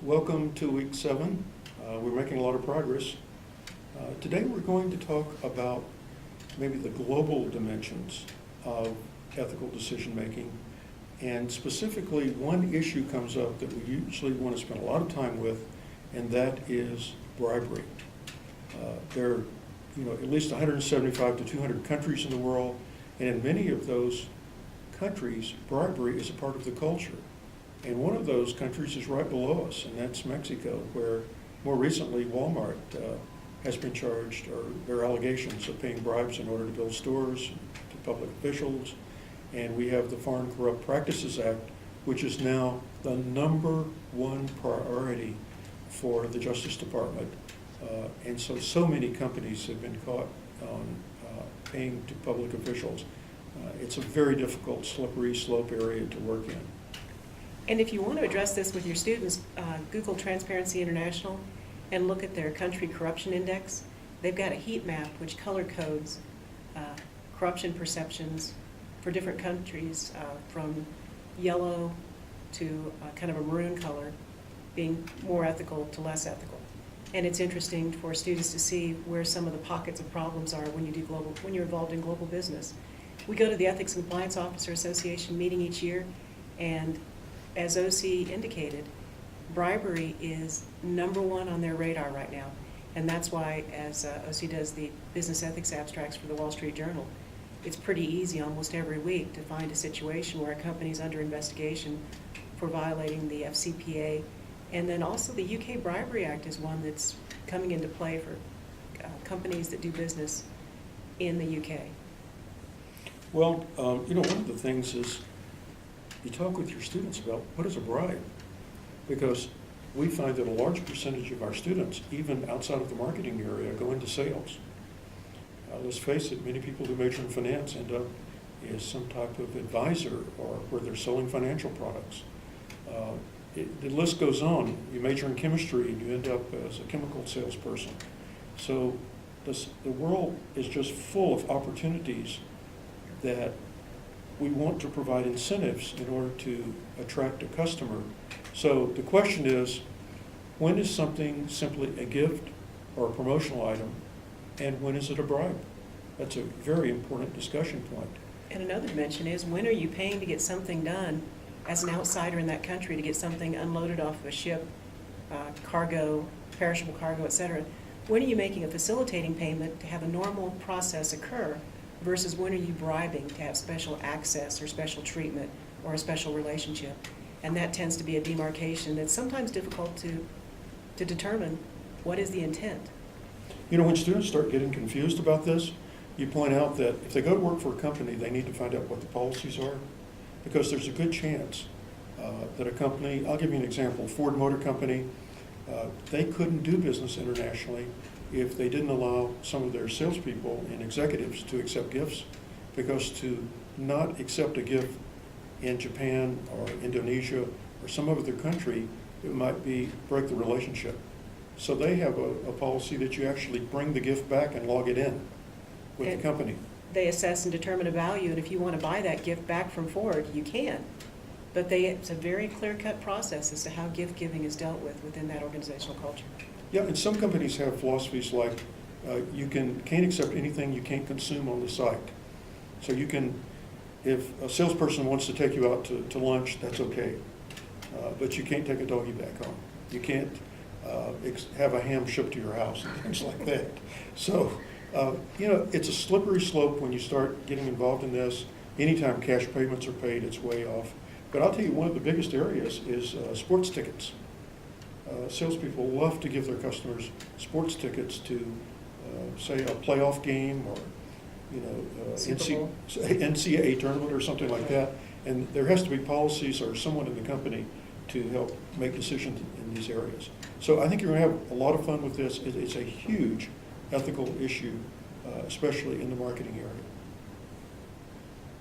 Welcome to week 7. We're making a lot of progress. Today we're going to talk about maybe the global dimensions of ethical decision making, and specifically one issue comes up that we usually want to spend a lot of time with, and that is bribery. There are at least 175 to 200 countries in the world, and in many of those countries bribery is a part of the culture. And one of those countries is right below us, and that's Mexico, where more recently Walmart has been charged, or there are allegations of paying bribes in order to build stores to public officials. And we have the Foreign Corrupt Practices Act, which is now the #1 priority for the Justice Department. And so many companies have been caught on paying to public officials. It's a very difficult, slippery slope area to work in. And if you want to address this with your students, Google Transparency International and look at their country corruption index. They've got a heat map which color codes corruption perceptions for different countries, from yellow to kind of a maroon color, being more ethical to less ethical. And it's interesting for students to see where some of the pockets of problems are when you're involved in global business. We go to the Ethics and Compliance Officer Association meeting each year, and as OC indicated, bribery is #1 on their radar right now. And that's why, as OC does the business ethics abstracts for the Wall Street Journal, it's pretty easy almost every week to find a situation where a company is under investigation for violating the FCPA. And then also the UK Bribery Act is one that's coming into play for companies that do business in the UK. Well, one of the things is you talk with your students about what is a bribe, because we find that a large percentage of our students, even outside of the marketing area, go into sales. Let's face it, many people who major in finance end up as some type of advisor, or where they're selling financial products. The list goes on. You major in chemistry and you end up as a chemical salesperson. So the world is just full of opportunities that we want to provide incentives in order to attract a customer. So the question is, when is something simply a gift or a promotional item, and when is it a bribe? That's a very important discussion point. And another dimension is, when are you paying to get something done as an outsider in that country, to get something unloaded off of a ship, cargo, perishable cargo, et cetera? When are you making a facilitating payment to have a normal process occur, versus when are you bribing to have special access or special treatment or a special relationship? And that tends to be a demarcation that's sometimes difficult to determine what is the intent. When students start getting confused about this, you point out that if they go to work for a company, they need to find out what the policies are, because there's a good chance that a company, I'll give you an example, Ford Motor Company, they couldn't do business internationally if they didn't allow some of their salespeople and executives to accept gifts, because to not accept a gift in Japan or Indonesia or some other country, it might break the relationship. So they have a policy that you actually bring the gift back and log it in with the company. They assess and determine a value, and if you want to buy that gift back from Ford, you can. But it's a very clear-cut process as to how gift giving is dealt with within that organizational culture. Yeah, and some companies have philosophies like you can't accept anything you can't consume on the site. So you can, if a salesperson wants to take you out to lunch, that's okay. But you can't take a doggy back home. You can't have a ham shipped to your house and things like that. So, it's a slippery slope when you start getting involved in this. Anytime cash payments are paid, it's way off. But I'll tell you, one of the biggest areas is sports tickets. Salespeople love to give their customers sports tickets to, say, a playoff game, or NCAA tournament or something like that. And there has to be policies or someone in the company to help make decisions in these areas. So I think you're going to have a lot of fun with this. It's a huge ethical issue, especially in the marketing area.